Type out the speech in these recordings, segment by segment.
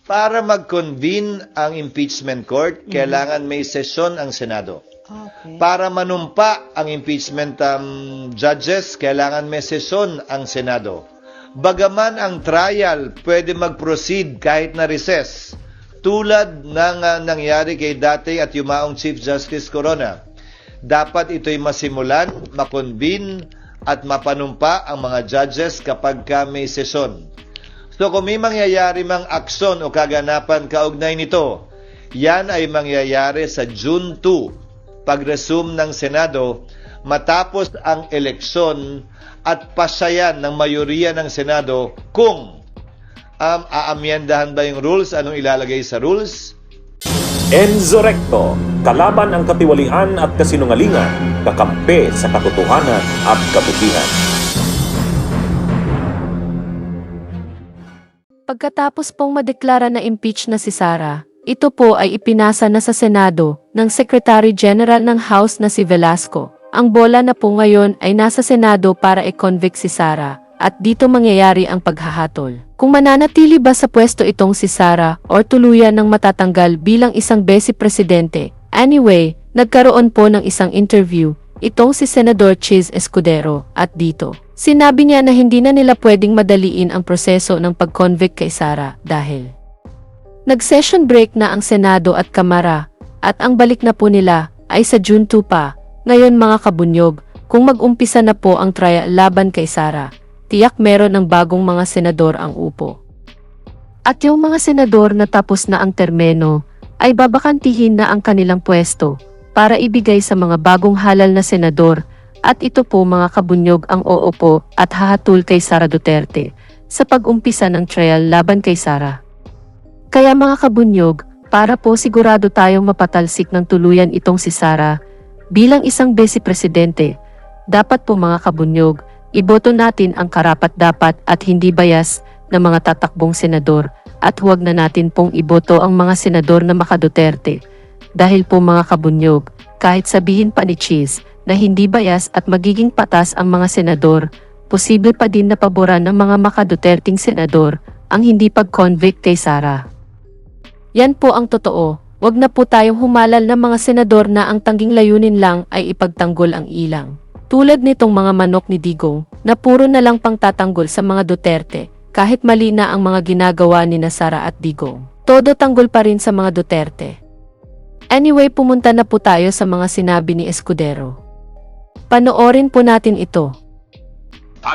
Para mag-convene ang impeachment court, kailangan may sesyon ang Senado. Okay. Para manumpa ang impeachment judges, kailangan may sesyon ang Senado. Bagaman ang trial pwede mag-proceed kahit na recess, tulad ng nangyari kay dati at yumaong Chief Justice Corona. Dapat ito'y masimulan, makonvene at mapanumpa ang mga judges kapag may sesyon. So kung may mangyayari mang aksyon o kaganapan kaugnay nito, yan ay mangyayari sa June 2, pag-resume ng Senado, matapos ang eleksyon at pasayan ng mayoriya ng Senado kung aamyendahan ba yung rules, anong ilalagay sa rules. Enzo Recto, kalaban ang katiwalian at kasinungalingan, kakampi sa katotohanan at kabutihan. Pagkatapos pong madeklara na impeach na si Sara, ito po ay ipinasa na sa Senado ng Secretary General ng House na si Velasco. Ang bola na po ngayon ay nasa Senado para i-convict si Sara at dito mangyayari ang paghahatol. Kung mananatili ba sa pwesto itong si Sara or tuluyan ng matatanggal bilang isang Vice Presidente. Anyway, nagkaroon po ng isang interview itong si Senador Chis Escudero at dito sinabi niya na hindi na nila pwedeng madaliin ang proseso ng pag-convict kay Sara dahil nag-session break na ang Senado at Kamara at ang balik na po nila ay sa June 2 pa. Ngayon mga kabunyog, kung mag-umpisa na po ang trial laban kay Sara, tiyak meron ng bagong mga senador ang upo. At yung mga senador na tapos na ang termeno ay babakantihin na ang kanilang pwesto para ibigay sa mga bagong halal na senador. At ito po mga kabunyog ang uupo at hahatul kay Sara Duterte sa pag-umpisa ng trial laban kay Sara. Kaya mga kabunyog, para po sigurado tayong mapatalsik ng tuluyan itong si Sara bilang isang Vice Presidente, dapat po mga kabunyog, iboto natin ang karapat-dapat at hindi bias na mga tatakbong senador at huwag na natin pong iboto ang mga senador na maka-Duterte. Dahil po mga kabunyog, kahit sabihin pa ni Cheese na hindi bias at magiging patas ang mga senador, posible pa din na paboran ng mga maka-Duterting senador ang hindi pag-convict kay Sara. Yan po ang totoo, wag na po tayong humalal ng mga senador na ang tanging layunin lang ay ipagtanggol ang ilang. Tulad nitong mga manok ni Digong na puro na lang pangtatanggol sa mga Duterte kahit mali na ang mga ginagawa ni Sara at Digong. Todo tanggol pa rin sa mga Duterte. Anyway, pumunta na po tayo sa mga sinabi ni Escudero. Panoorin po natin ito.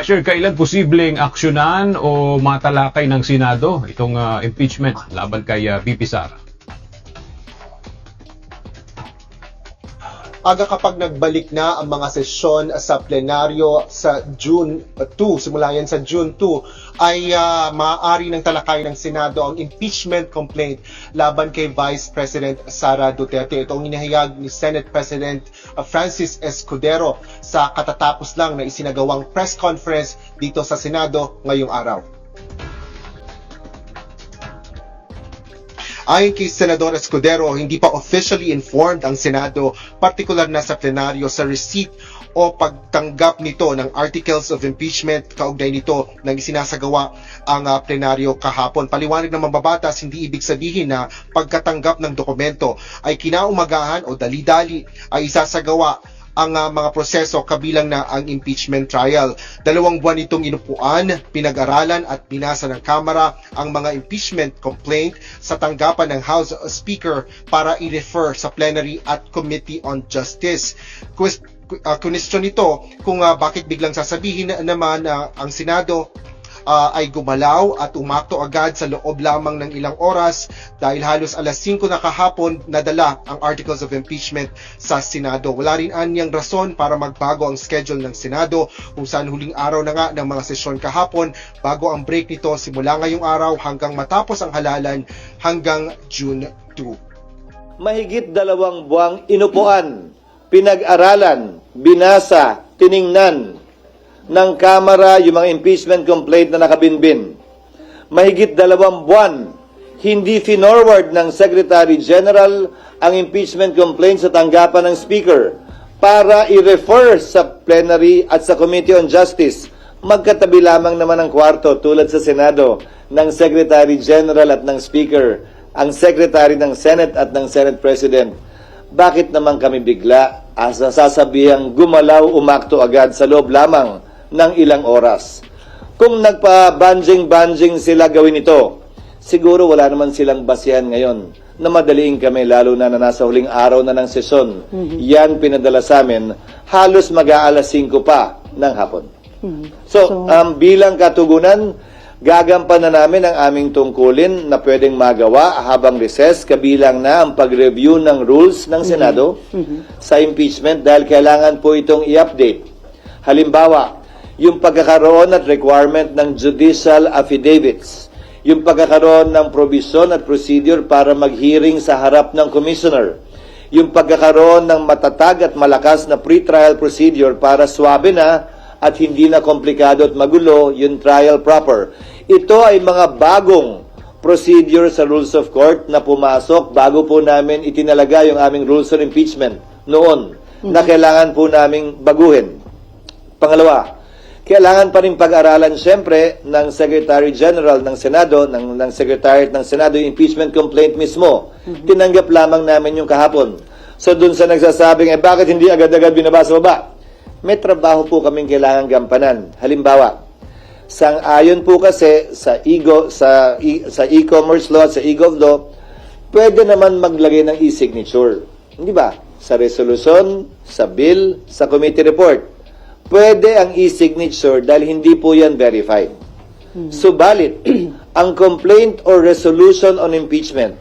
Sir, kailan posibleng aksyonan o matalakay ng Senado itong impeachment laban kay VP Sara? Aga kapag nagbalik na ang mga sesyon sa plenaryo sa June 2, simula yan sa June 2, ay maaari ng talakay ng Senado ang impeachment complaint laban kay Vice President Sara Duterte. Ito ang inihayag ni Senate President Francis Escudero sa katatapos lang na isinagawang press conference dito sa Senado ngayong araw. Ayon kay Senador Escudero, hindi pa officially informed ang Senado, partikular na sa plenaryo, sa receipt o pagtanggap nito ng articles of impeachment kaugnay nito nang isinasagawa ang plenaryo kahapon. Paliwanag ng mambabatas, hindi ibig sabihin na pagkatanggap ng dokumento ay kinaumagahan o dali-dali ay isasagawa ang mga proseso kabilang na ang impeachment trial. 2 buwan itong inupuan, pinag-aralan at binasa ng Kamara ang mga impeachment complaint sa tanggapan ng House Speaker para i-refer sa plenary at Committee on Justice. Question nito kung bakit biglang sasabihin naman ang Senado ay gumalaw at umakto agad sa loob lamang ng ilang oras dahil halos alas 5 na kahapon nadala ang articles of impeachment sa Senado. Wala rin anyang rason para magbago ang schedule ng Senado kung saan huling araw na nga ng mga sesyon kahapon bago ang break nito simula ngayong araw hanggang matapos ang halalan hanggang June 2. Mahigit 2 buwang inupuan, pinag-aralan, binasa, tiningnan ng Kamara yung mga impeachment complaint na nakabinbin. Mahigit 2 buwan, hindi finorward ng Secretary General ang impeachment complaint sa tanggapan ng Speaker para i-refer sa plenary at sa Committee on Justice. Magkatabi lamang naman ang kwarto tulad sa Senado ng Secretary General at ng Speaker, ang Secretary ng Senate at ng Senate President, bakit naman kami bigla sasabihang gumalaw umakto agad sa loob lamang ng ilang oras? Kung nagpa-banjing sila gawin ito, siguro wala naman silang basihan ngayon na madaliin kami, lalo na nasa huling araw na ng sesyon. Yan pinadala sa amin, halos mag-aalas 5 pa ng hapon. So, bilang katugunan, gagampanan namin ang aming tungkulin na pwedeng magawa habang recess, kabilang na ang pag-review ng rules ng Senado sa impeachment dahil kailangan po itong i-update. Halimbawa, yung pagkakaroon at requirement ng judicial affidavits, yung pagkakaroon ng provision at procedure para mag-hearing sa harap ng commissioner, yung pagkakaroon ng matatag at malakas na pre-trial procedure para swabe na at hindi na komplikado at magulo yung trial proper. Ito ay mga bagong procedure sa rules of court na pumasok bago po namin itinalaga yung aming rules of impeachment noon na kailangan po naming baguhin. Pangalawa, kailangan pa rin pag-aralan siyempre ng Secretary General ng Senado, ng Secretariat ng Senado, yung impeachment complaint mismo. Tinanggap lamang namin yung kahapon. So dun sa nagsasabing, bakit hindi agad-agad binabasa baba? May trabaho po kaming kailangan gampanan. Halimbawa, sang-ayon po kasi sa e-commerce law at sa e-gov law, pwede naman maglagay ng e-signature. Hindi ba? Sa resolution, sa bill, sa committee report. Pwede ang e-signature dahil hindi po yan verified. Subalit, ang complaint or resolution on impeachment,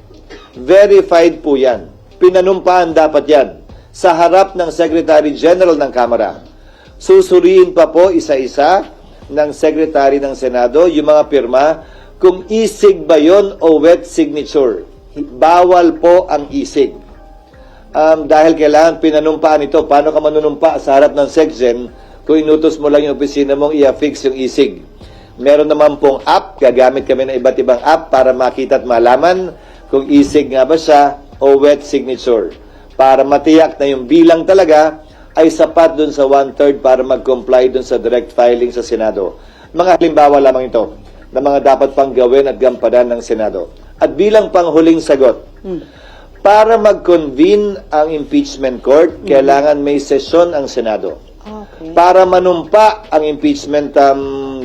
verified po yan. Pinanumpaan dapat yan sa harap ng Secretary General ng Kamara. Susuriin pa po isa-isa ng Secretary ng Senado yung mga pirma kung e-sig ba yun o wet signature. Bawal po ang e-sig. Dahil kailangan pinanumpaan ito. Paano ka manunumpa sa harap ng SecGen kung inutos mo lang yung opisina mong i-affix yung e-sig? Meron naman pong app, gagamit kami ng iba't ibang app para makita at malaman kung e-sig nga ba siya o wet signature. Para matiyak na yung bilang talaga ay sapat dun sa 1/3 para mag-comply dun sa direct filing sa Senado. Mga halimbawa lamang ito na mga dapat pang gawin at gampanan ng Senado. At bilang panghuling sagot, para mag-convene ang impeachment court, kailangan may sesyon ang Senado. Okay. Para manumpa ang impeachment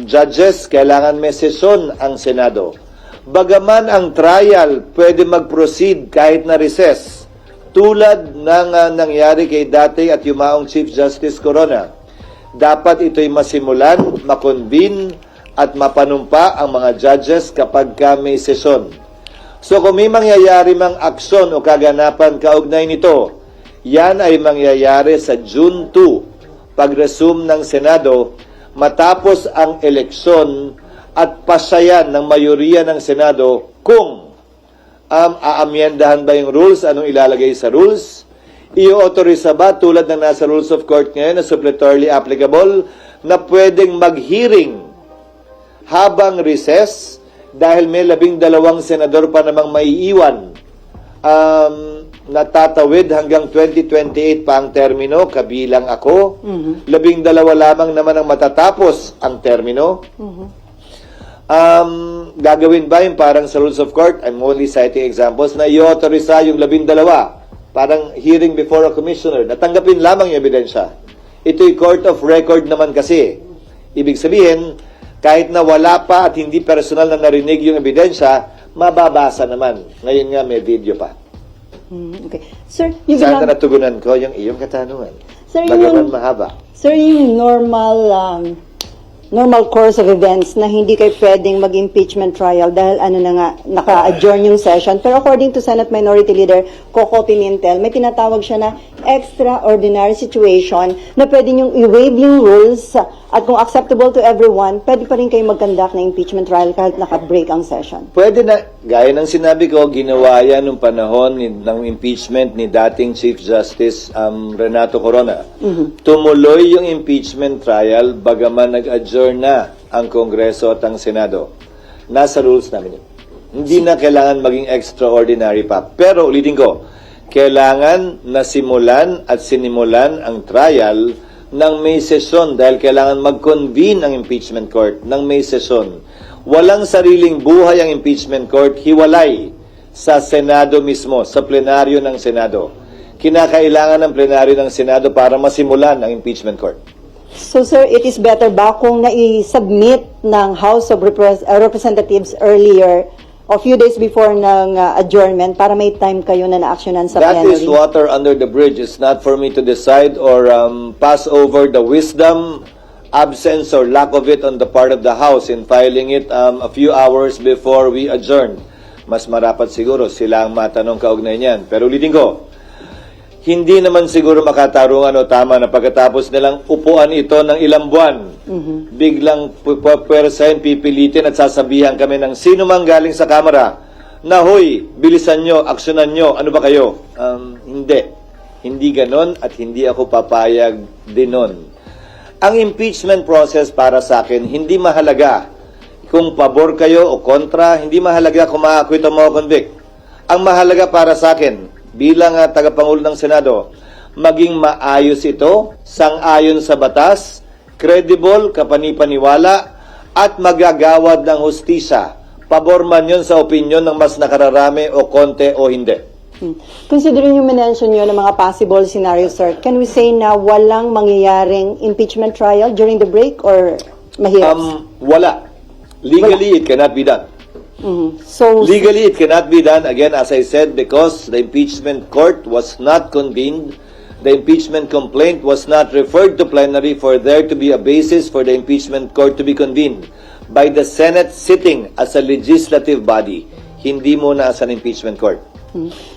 judges, kailangan may sesyon ang Senado. Bagaman ang trial pwede mag-proceed kahit na recess, tulad ng nangyari kay dati at yumaong Chief Justice Corona, dapat ito'y masimulan, makonvene at mapanumpa ang mga judges kapag may sesyon. So kung may mangyayari mang aksyon o kaganapan kaugnay nito, yan ay mangyayari sa June 2, pag-resume ng Senado, matapos ang eleksyon at pasayan ng mayoriya ng Senado kung aamyendahan ba yung rules, anong ilalagay sa rules, i-authorize ba tulad ng nasa rules of court ngayon na suppletorily applicable na pwedeng mag-hearing habang recess dahil may 12 senador pa namang maiiwan natatawid hanggang 2028 pa ang termino, kabilang ako. 12 lamang naman ang matatapos ang termino. Gagawin ba yung parang sa rules of court, I'm only citing examples, na i-authorize yung 12, parang hearing before a commissioner, natanggapin lamang yung ebidensya. Ito'y court of record naman kasi. Ibig sabihin, kahit na wala pa at hindi personal na narinig yung ebidensya, mababasa naman. Ngayon nga may video pa. Okay. Sir, yung Sana natugunan ko yung iyong katanungan. Sir, Bagaman mahaba. Sir, yung normal course of events na hindi kayo pwedeng mag-impeachment trial dahil naka-adjourn yung session. Pero according to Senate Minority Leader Coco Pimentel, may tinatawag siya na extraordinary situation na pwede niyong i-waive yung rules at kung acceptable to everyone, pwede pa rin kayo mag-conduct na impeachment trial kahit naka-break ang session. Pwede na, gaya ng sinabi ko, ginawa yan nung panahon ng impeachment ni dating Chief Justice Renato Corona. Tumuloy yung impeachment trial bagaman nag-adjourn na ang Kongreso at ang Senado. Nasa rules namin yun. Hindi na kailangan maging extraordinary pa. Pero ulitin ko, kailangan nasimulan at sinimulan ang trial ng may sesyon dahil kailangan mag-convene ang impeachment court ng may sesyon. Walang sariling buhay ang impeachment court, hiwalay sa Senado mismo, sa plenaryo ng Senado. Kinakailangan ng plenaryo ng Senado para masimulan ang impeachment court. So sir, it is better ba kung nai-submit ng House of Representatives earlier, a few days before ng adjournment, para may time kayo na na-actionan sa That plenary? is water under the bridge. It's not for me to decide or pass over the wisdom, absence, or lack of it on the part of the House in filing it a few hours before we adjourn. Mas marapat siguro sila ang matanong kaugnay niyan. Pero ulitin ko, hindi naman siguro makatarungan o tama na pagkatapos nilang upuan ito ng ilang buwan, biglang pwersahin, pipilitin at sasabihan kami ng sino mang galing sa Kamara na, hoy, bilisan nyo, aksyonan nyo, ano ba kayo? Hindi. Hindi ganon at hindi ako papayag din nun. Ang impeachment process para sa akin, hindi mahalaga kung pabor kayo o kontra, hindi mahalaga kung ma-acquit o ma-convict. Ang mahalaga para sa akin, bilang tagapangulo ng Senado, maging maayos ito, sang-ayon sa batas, credible, kapanipaniwala, at magagawad ng hustisya. Pabor man yun sa opinyon ng mas nakararami o konti o hindi. Considering yung mention nyo ng mga possible scenarios, sir, can we say na walang mangyayaring impeachment trial during the break or mahirap? Wala. Legally, it cannot be done. So, Legally, it cannot be done, again, as I said, because the impeachment court was not convened. The impeachment complaint was not referred to plenary for there to be a basis for the impeachment court to be convened by the Senate sitting as a legislative body, hindi muna as an impeachment court.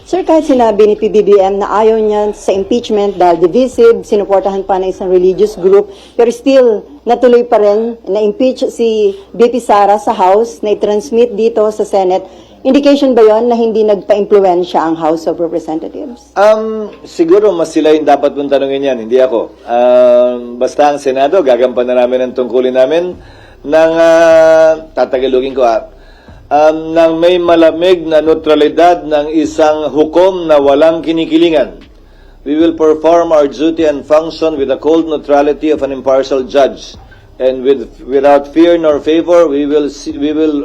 sir, kahit sinabi ni PBBM na ayaw niya sa impeachment dahil divisive, sinuportahan pa ng isang religious group, pero still, natuloy pa rin na-impeach si BP Sara sa House, na i-transmit dito sa Senate. Indication ba yon na hindi nagpa-impluensya ang House of Representatives? Siguro mas sila yung dapat mong tanongin yan, hindi ako. Basta ang Senado, gagampanan namin ang tungkulin namin ng, tatagalugin ko ng may malamig na neutralidad ng isang hukom na walang kinikilingan. We will perform our duty and function with the cold neutrality of an impartial judge. And without fear nor favor, we will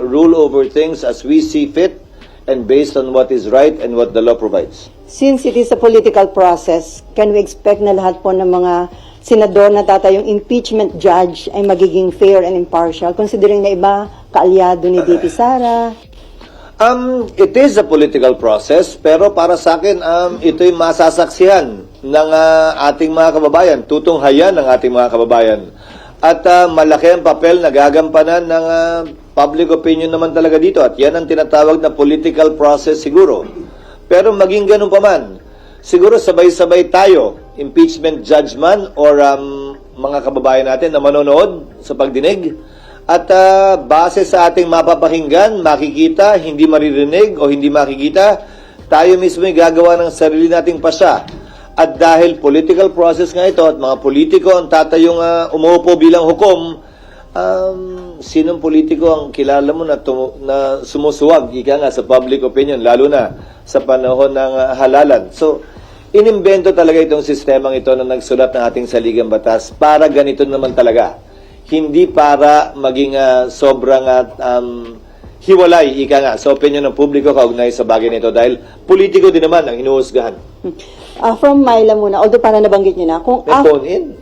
rule over things as we see fit and based on what is right and what the law provides. Since it is a political process, can we expect na lahat po ng mga senador na tatayong impeachment judge ay magiging fair and impartial, considering na iba kaalyado ni BP Sara? It is a political process, pero para sa akin, ito'y masasaksihan ng ating mga kababayan, tutunghayan ng ating mga kababayan. At malaki ang papel na gagampanan ng public opinion naman talaga dito. At yan ang tinatawag na political process siguro. Pero maging ganun pa man, siguro sabay-sabay tayo, impeachment judge man or mga kababayan natin na manonood sa pagdinig. At base sa ating mapapakinggan, makikita, hindi maririnig o hindi makikita, tayo mismo ay gagawa ng sarili nating pasya. At dahil political process nga ito at mga politiko ang tatayong umuupo bilang hukom, sinong politiko ang kilala mo na sumusuwag, ika nga, sa public opinion, lalo na sa panahon ng halalan. So, inimbento talaga itong sistemang ito na nagsulat ng ating saligang batas para ganito naman talaga. Hindi para maging sobrang hiwalay, ika nga, sa opinion ng publiko kaugnay sa bagay nito dahil politiko din naman ang hinuhusgahan. From Myla muna, although para nabanggit niyo na, kung phone in?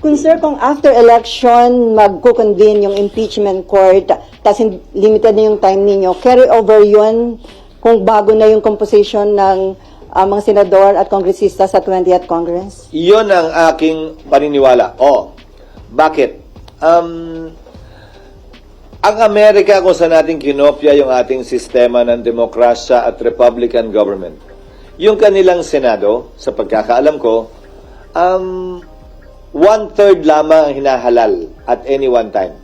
kung after election magko-convene yung impeachment court, tapos limited na yung time ninyo, carry over yun kung bago na yung composition ng mga senador at kongresista sa 20th Congress? Iyon ang aking paniniwala. Bakit? Ang Amerika kung saan natin kinopya yung ating sistema ng demokrasya at Republican government. Yung kanilang Senado, sa pagkakaalam ko, 1/3 lamang ang hinahalal at any one time.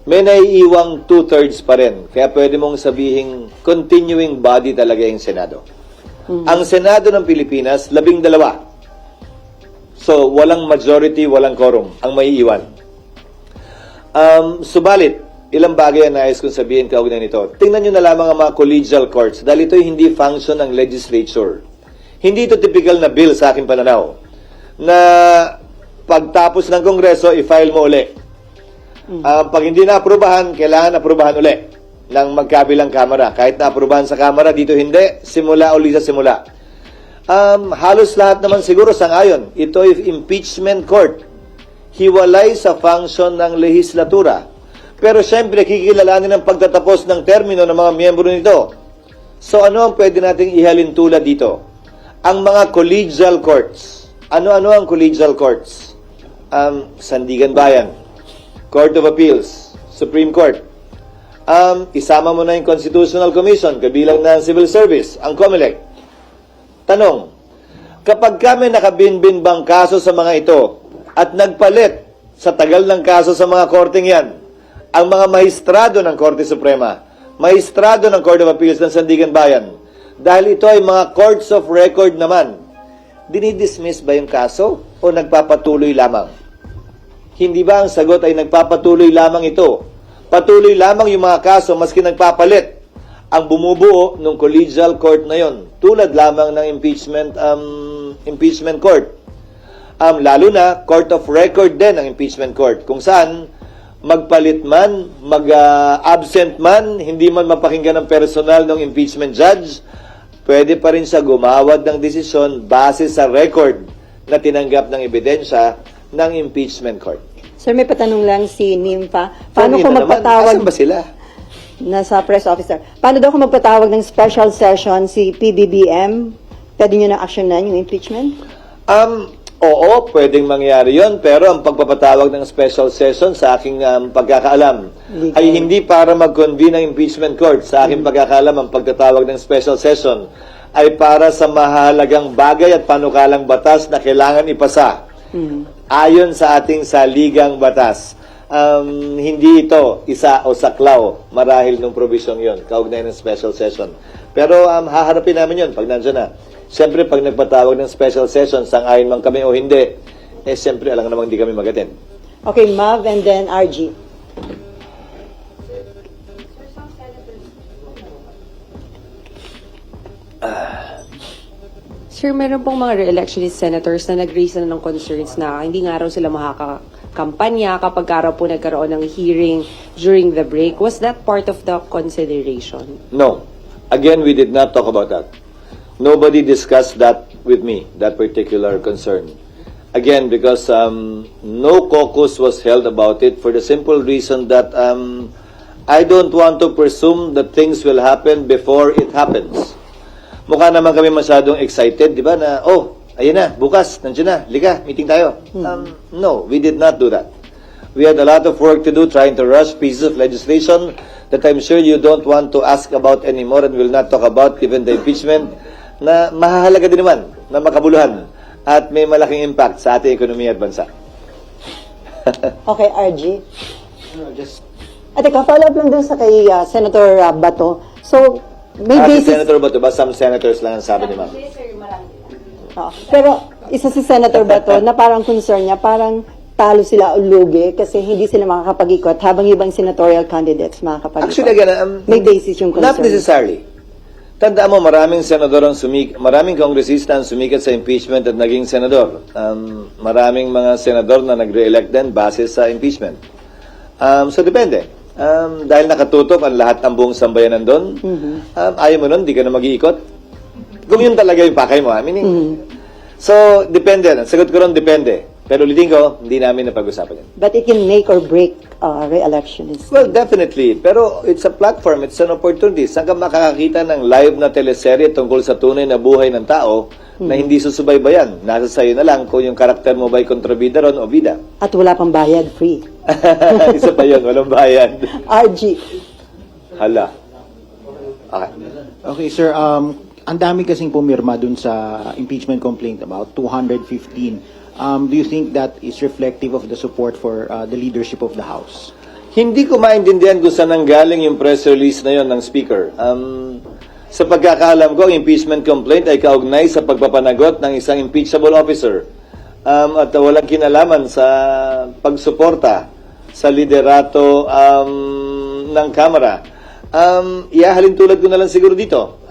May naiiwang 2/3 pa rin. Kaya pwede mong sabihin, continuing body talaga yung Senado. Ang Senado ng Pilipinas, 12. So, walang majority, walang quorum ang maiiwan. Subalit, ilang bagay ang nais kong sabihin kaugnay nito. Tingnan nyo na lamang ang mga collegial courts dahil ito hindi function ng legislature. Hindi ito typical na bill sa aking pananaw na pagtapos ng Kongreso, i-file mo uli. Pag hindi na-aprobahan, kailangan aprubahan uli ng magkabilang kamara. Kahit na-aprobahan sa kamara, dito hindi, simula uli sa simula. Halos lahat naman siguro sang-ayon. Ito ay impeachment court. Hiwalay sa function ng lehislatura. Pero siyempre, kikilalanin ang pagtatapos ng termino ng mga miyembro nito. So ano ang pwede nating ihalin tulad dito? Ang mga collegial courts. Ano-ano ang collegial courts? Sandigan Bayan, Court of Appeals, Supreme Court. Isama mo na yung Constitutional Commission, kabilang na ang Civil Service, ang COMELEC. Tanong, kapag kami nakabinbin bang kaso sa mga ito at nagpalit sa tagal ng kaso sa mga korteng yan, ang mga mahistrado ng Korte Suprema, mahistrado ng Court of Appeals ng Sandigan Bayan, dahil ito ay mga courts of record naman, dinidismiss ba yung kaso o nagpapatuloy lamang? Hindi ba ang sagot ay nagpapatuloy lamang ito? Patuloy lamang yung mga kaso maski nagpapalit ang bumubuo ng collegial court na yon, tulad lamang ng impeachment court. Lalo na court of record din ang impeachment court, kung saan magpalit man, mag-absent man, hindi man mapakinggan ng personal ng impeachment judge, pwede pa rin siya gumawad ng desisyon base sa record na tinanggap ng ebidensya ng impeachment court. Sir, may patanong lang si Nympha. Paano Kanina kung magpatawag... naman, asan ba sila? Nasa press officer. Paano daw kung magpatawag ng special session si PBBM? Pwede nyo na actionan yung impeachment? Oo, pwedeng mangyari yon, pero ang pagpapatawag ng special session sa aking pagkakaalam Legal. ay hindi para mag-convene ng impeachment court. Sa aking pagkakaalam, ang pagtatawag ng special session ay para sa mahalagang bagay at panukalang batas na kailangan ipasa. Ayon sa ating saligang batas. Hindi ito isa o saklaw marahil ng provision yon, kaugnay ng special session. Pero haharapin namin yon pag nandiyan na. Siyempre, pag nagpatawag ng special session, sang-ayon man kami o hindi, siyempre, alam namang hindi kami mag-attend. Okay, Mav and then RG. Sir, meron pong mga re-electionist senators na nag-raise na ng concerns na hindi nga raw sila makakampanya kapag araw po nagkaroon ng hearing during the break. Was that part of the consideration? No. Again, we did not talk about that. Nobody discussed that with me, that particular concern. Again, because no caucus was held about it for the simple reason that I don't want to presume that things will happen before it happens. Mukha naman kami masyadong excited, di ba, na, ayun na, bukas, nandiyan na, liga, meeting tayo. No, we did not do that. We had a lot of work to do trying to rush pieces of legislation that I'm sure you don't want to ask about anymore and will not talk about given the impeachment na mahalaga din naman na makabuluhan at may malaking impact sa ating ekonomiya at bansa. Okay, RG. At teka, follow up lang dun sa kay Senator Bato. So, may Si basis... Senator ba ito? Ba some senators lang ang sabi ni ma'am? Pero isa si Senator Bato na parang concern niya, parang talo sila o lugi kasi hindi sila makakapag-ikot habang ibang senatorial candidates makakapag-ikot. Actually, again, may basis yung concern. not necessarily. Tandaan mo, maraming senador ang maraming kongresista ang sumikat sa impeachment at naging senador. Maraming mga senador na nagre-elect din base sa impeachment. So, depende. Dahil nakatutok ang lahat ng buong sambayanan doon, ayaw mo nun, di ka na mag-iikot. Kung yun talaga yung pakay mo, So, depende. Ang sagot ko ron, depende. Pero ulitin ko, hindi namin napag-usapan yan. But it can make or break re-election. Well, definitely. Pero it's a platform, it's an opportunity. Saan ka makakakita ng live na teleserye tungkol sa tunay na buhay ng tao na hindi susubaybayan? Nasa sayo na lang kung yung karakter mo ba'y kontrabida ron o bida. At wala pang bayad, free. Isa pa yun, walang bayad. RG. Hala. Okay. Okay, sir. Ang dami kasing pumirma dun sa impeachment complaint, about 215. Do you think that is reflective of the support for the leadership of the House? Hindi ko maintindihan kung saan nanggaling yung press release na yon ng Speaker. Sa pagkakaalam ko, ang impeachment complaint ay kaugnay sa pagpapanagot ng isang impeachable officer at walang kinalaman sa pagsuporta sa liderato ng Kamara. Ihahalin tulad ko na lang siguro dito.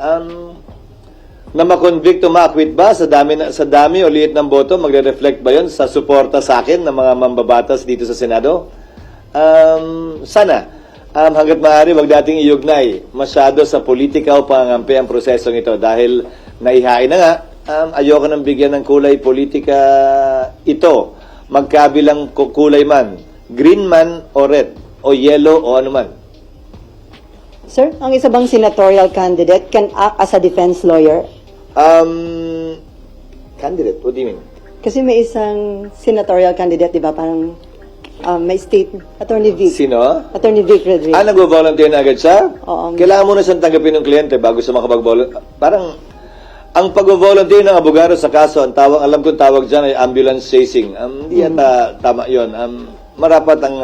Na ma-convict o ma-acquit ba sa dami o liit ng boto, magre-reflect ba yon sa suporta sa akin ng mga mambabatas dito sa Senado? Sana, hanggat maaari, wag dating iugnay masyado sa politika o pangampi ang prosesong ito dahil naihain na nga, ayoko nang bigyan ng kulay politika ito. Magkabilang kulay man, green man o red, o yellow o ano man. Sir, ang isa bang senatorial candidate can act as a defense lawyer? Candidate, what do you mean? Kasi may isang senatorial candidate, di ba? Parang may state, Attorney Vic. Sino? Attorney Vic Rodriguez. Nagvo-volunteer na agad siya? Oo. Kailangan muna siyang tanggapin ng kliyente bago siya makapag-volunteer. Parang, ang pag-volunteer ng abogado sa kaso, ang tawag, alam kong tawag dyan ay ambulance chasing. Hindi yata tama yun. Marapat ang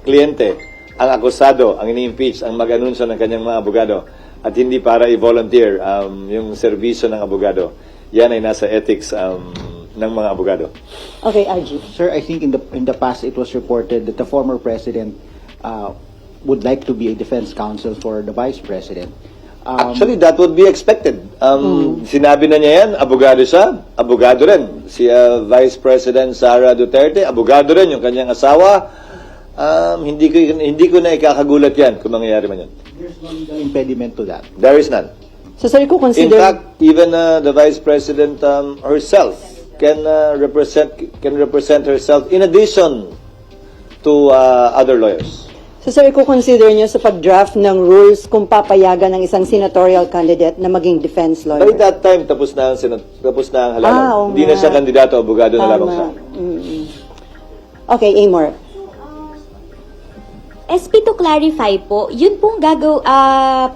kliyente, ang akusado, ang ini-impeach, ang mag-anunsyo ng kanyang mga abogado. At hindi para i-volunteer yung serbisyo ng abogado. Yan ay nasa ethics ng mga abogado. Okay, RG. Sir, I think in the past it was reported that the former president would like to be a defense counsel for the vice president. Actually, that would be expected. Sinabi na niya yan, abogado siya, abogado rin. Si Vice President Sara Duterte, abogado rin yung kanyang asawa. Hindi ko na ikakagulat yan kung mangyayari man yan. There's no legal impediment to that. There is none. So, sir, ko In consider... fact, even the Vice President herself can represent herself in addition to other lawyers. So, sir, consider nyo sa pag-draft ng rules kung papayagan ng isang senatorial candidate na maging defense lawyer? By that time, tapos na ang halalan. Oo Hindi na nga. siya kandidato, abogado na lamang siya. Okay, Amor. SP, to clarify po, yun pong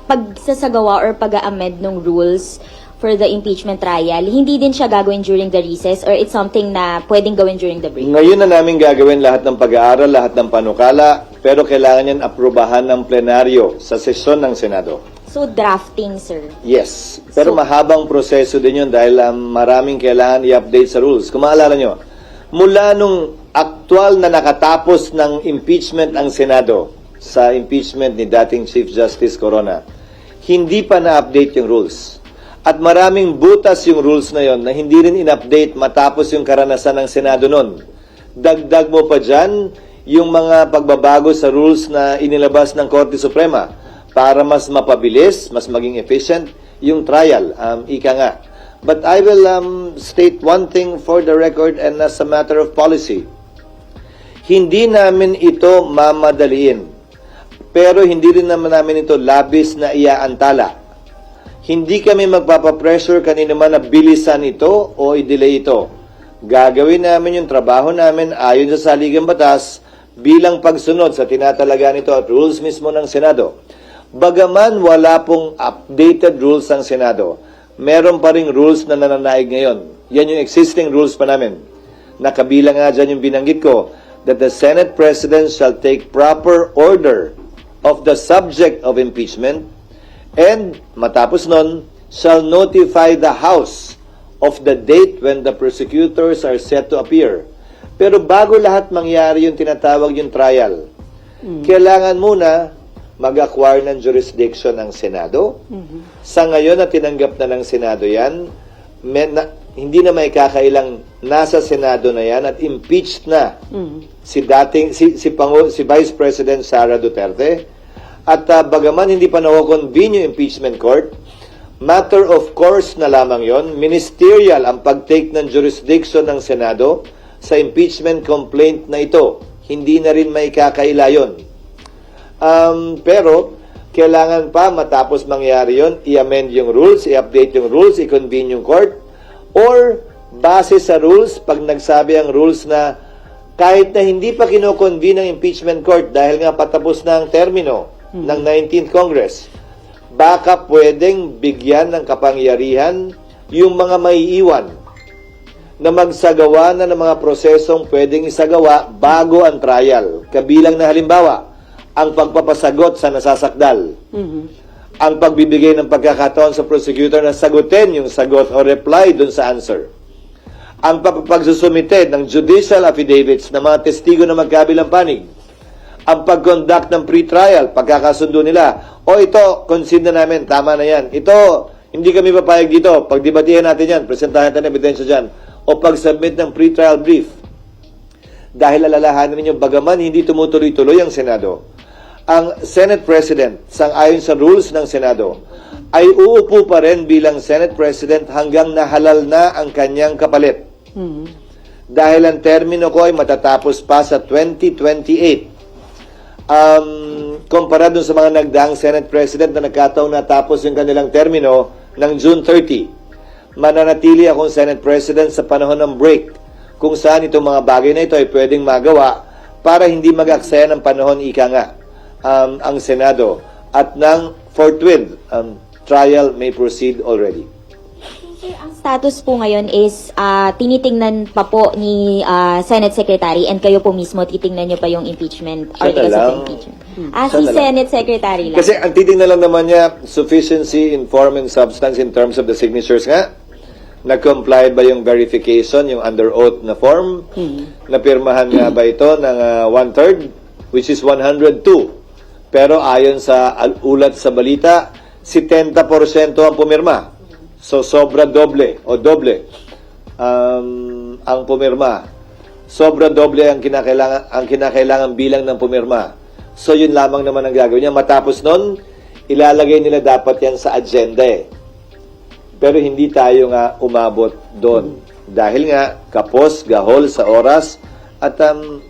pagsasagawa or pag-a-amend ng rules for the impeachment trial, hindi din siya gagawin during the recess or it's something na pwedeng gawin during the break? Ngayon na namin gagawin lahat ng pag-aaral, lahat ng panukala, pero kailangan yan aprubahan ng plenaryo sa sesyon ng Senado. So, drafting, sir. Yes. Pero So- mahabang proseso din yun dahil maraming kailangan i-update sa rules. Kung maalala nyo, mula nung aktual na nakatapos ng impeachment ang Senado sa impeachment ni dating Chief Justice Corona, hindi pa na-update yung rules. At maraming butas yung rules na yon na hindi rin in-update matapos yung karanasan ng Senado nun. Dagdag mo pa dyan yung mga pagbabago sa rules na inilabas ng Korte Suprema para mas mapabilis, mas maging efficient yung trial. Ika nga. But I will state one thing for the record and as a matter of policy. Hindi namin ito mamadaliin. Pero hindi rin naman namin ito labis na iaantala. Hindi kami magpapapressure kanino man na bilisan ito o i-delay ito. Gagawin namin yung trabaho namin ayon sa saligang batas bilang pagsunod sa tinatalaga nito at rules mismo ng Senado. Bagaman wala pong updated rules ng Senado, meron pa ring rules na nananaig ngayon. Yan yung existing rules pa namin. Nakabilang nga dyan yung binanggit ko that the Senate President shall take proper order of the subject of impeachment and matapos nun, shall notify the House of the date when the prosecutors are set to appear. Pero bago lahat mangyari yung tinatawag yung trial, kailangan muna mag-acquire ng jurisdiction ng Senado. Sa ngayon na tinanggap na ng Senado yan, hindi na may kakailang nasa Senado na yan at impeached na si Vice President Sara Duterte. At bagaman hindi pa na-convene yung impeachment court, matter of course na lamang yon, ministerial ang pag-take ng jurisdiction ng Senado sa impeachment complaint na ito. Hindi na rin may kakaila yun. Pero, kailangan pa matapos mangyari yon, i-amend yung rules, i-update yung rules, i-convene yung court, or base sa rules, pag nagsabi ang rules na kahit na hindi pa kino-convene ang impeachment court dahil nga patapos na ang termino ng 19th Congress, baka pwedeng bigyan ng kapangyarihan yung mga maiiwan na magsagawa na ng mga prosesong pwedeng isagawa bago ang trial. Kabilang na halimbawa, ang pagpapasagot sa nasasakdal, ang pagbibigay ng pagkakataon sa prosecutor na sagutin yung sagot o reply dun sa answer, ang pagsusumite ng judicial affidavits ng mga testigo na magkabilang panig, ang pag-conduct ng pre-trial, pagkakasundo nila, o ito, concede na namin, tama na yan. Ito, hindi kami papayag dito. Pagdebatihan natin yan, presentahan natin ebidensya dyan. O pag-submit ng pre-trial brief. dahil alalahanin ninyo, bagaman hindi tumutuloy-tuloy ang Senado, ang Senate President, sang-ayon sa rules ng Senado, ay uupo pa rin bilang Senate President hanggang nahalal na ang kanyang kapalit. Dahil ang termino ko ay matatapos pa sa 2028. Kumpara dun sa mga nagdaang Senate President na nagkataong natapos yung kanilang termino ng June 30. Mananatili akong Senate President sa panahon ng break, kung saan itong mga bagay na ito ay pwedeng magawa para hindi mag-aksaya ng panahon, ika nga, ang Senado. At ng forthwith, trial may proceed already. Sir, ang status po ngayon is tinitingnan pa po ni Senate Secretary and kayo po mismo titingnan nyo pa yung impeachment articles of impeachment. Si Senate Secretary lang. Kasi ang titingnan lang naman niya, sufficiency in form and substance in terms of the signatures nga. Nag-comply ba yung verification, yung under oath na form? Napirmahan nga ba ito ng 1/3, which is 102? Pero ayon sa ulat sa balita, 70% ang pumirma. So, sobra doble o doble ang pumirma. Sobra doble ang kinakailangan bilang ng pumirma. So, yun lamang naman ang gagawin niya. Matapos nun, ilalagay nila dapat yan sa agenda eh. Pero hindi tayo nga umabot doon. Dahil nga, kapos, gahol sa oras, at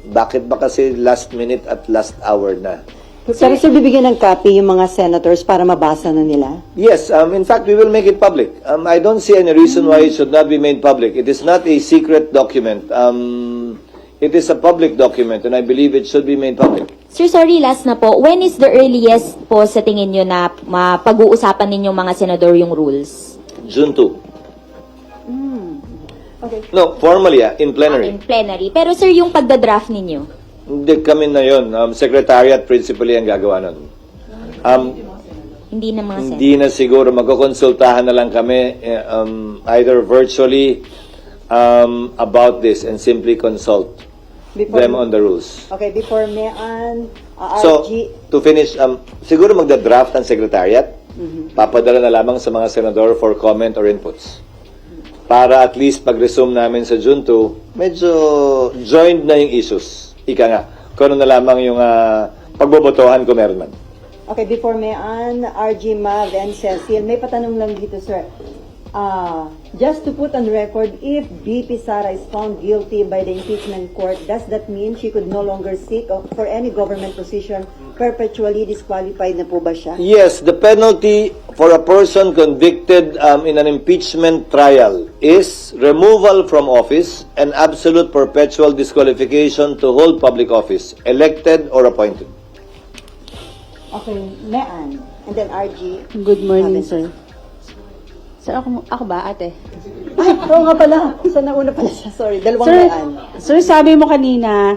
bakit ba kasi last minute at last hour na? Pero sir, bibigyan ng copy yung mga senators para mabasa na nila? Yes, in fact, we will make it public. I don't see any reason why it should not be made public. It is not a secret document. It is a public document and I believe it should be made public. Sir, sorry, last na po. When is the earliest po sa tingin nyo na pag-uusapan ninyong mga senador yung rules? June 2. Okay. No, formally, in plenary. In plenary. Pero sir, yung pagdadraft ninyo? Hindi kami na yun. Secretariat principally ang gagawa nun. Hindi na mga senators? Hindi na siguro. Magkukonsultahan na lang kami either virtually about this and simply consult them on the rules. Okay, before Mayan, So, RG, to finish, siguro magda-draft ang secretariat. Papadala na lamang sa mga senador for comment or inputs. Para at least pag-resume namin sa June 2, medyo joined na yung issues. Ika nga, kung ano na lamang yung pagbobotohan kung meron man. okay, before Mayan, RG, Mav, and Cecil, may patanong lang dito, sir. Just to put on record, if BP Sara is found guilty by the impeachment court, does that mean she could no longer seek for any government position? Perpetually disqualified na po ba siya? Yes, the penalty for a person convicted in an impeachment trial is removal from office and absolute perpetual disqualification to hold public office, elected or appointed. Okay, Mayan, and then RG. Good morning, Mav. sir. Sir, ako ba, ate? Ay, oo nga pala. Sa nauna pala siya. Sorry, dalawang Mayan. Sir, sabi mo kanina,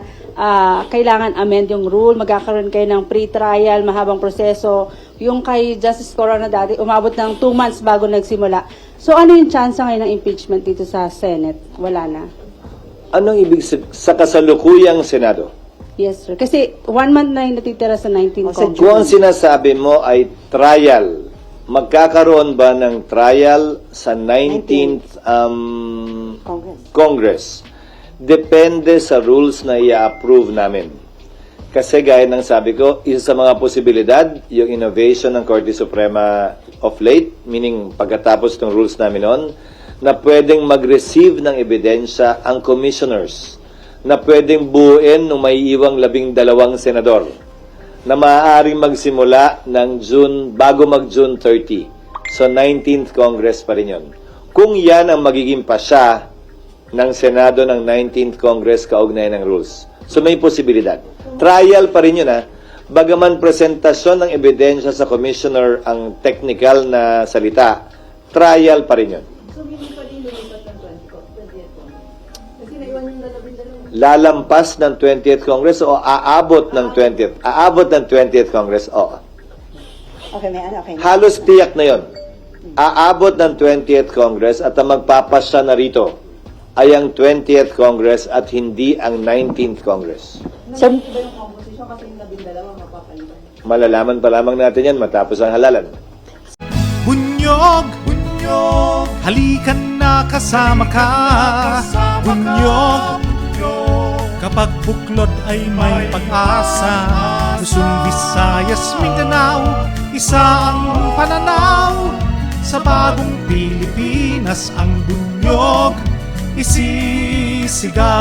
kailangan amend yung rule, magkakaroon kayo ng pre-trial, mahabang proseso. Yung kay Justice Corona dati, umabot ng 2 months bago nagsimula. So, ano yung chance ngayon ng impeachment dito sa Senate? Wala na. Anong ibig sa kasalukuyang Senado? Yes, sir. Kasi 1 month na yung natitira sa 19th sa Kung ang sinasabi mo ay trial, magkakaroon ba ng trial sa 19th Congress? Depende sa rules na i-approve namin. Kasi gaya ng sabi ko, isa sa mga posibilidad, yung innovation ng Korte Suprema of late, meaning pagkatapos ng rules namin noon, na pwedeng mag-receive ng ebidensya ang commissioners, na pwedeng buuin ng may iwang 12 senador, na maaaring magsimula ng bago mag-June 30. So, 19th Congress pa rin yun. Kung yan ang magiging pasya ng Senado ng 19th Congress kaugnay ng rules. So, may posibilidad. Trial pa rin yun, Bagaman presentasyon ng ebidensya sa commissioner ang technical na salita, trial pa rin yun. Lalampas ng 20th Congress o aabot ng 20th? Aabot ng 20th Congress, oo. Okay, Mayan, okay. Halos tiyak na yon. Aabot ng 20th Congress at ang magpapasya na rito ay ang 20th Congress at hindi ang 19th Congress. Malalaman pa lamang natin yan matapos ang halalan. Bunyog, bunyog, halikan na kasama ka. Bunyog, Kapag buklod ay may pag-asa, Luzon, Visayas, Mindanao, isa ang pananaw. Sa bagong Pilipinas ang bunyog isisigaw.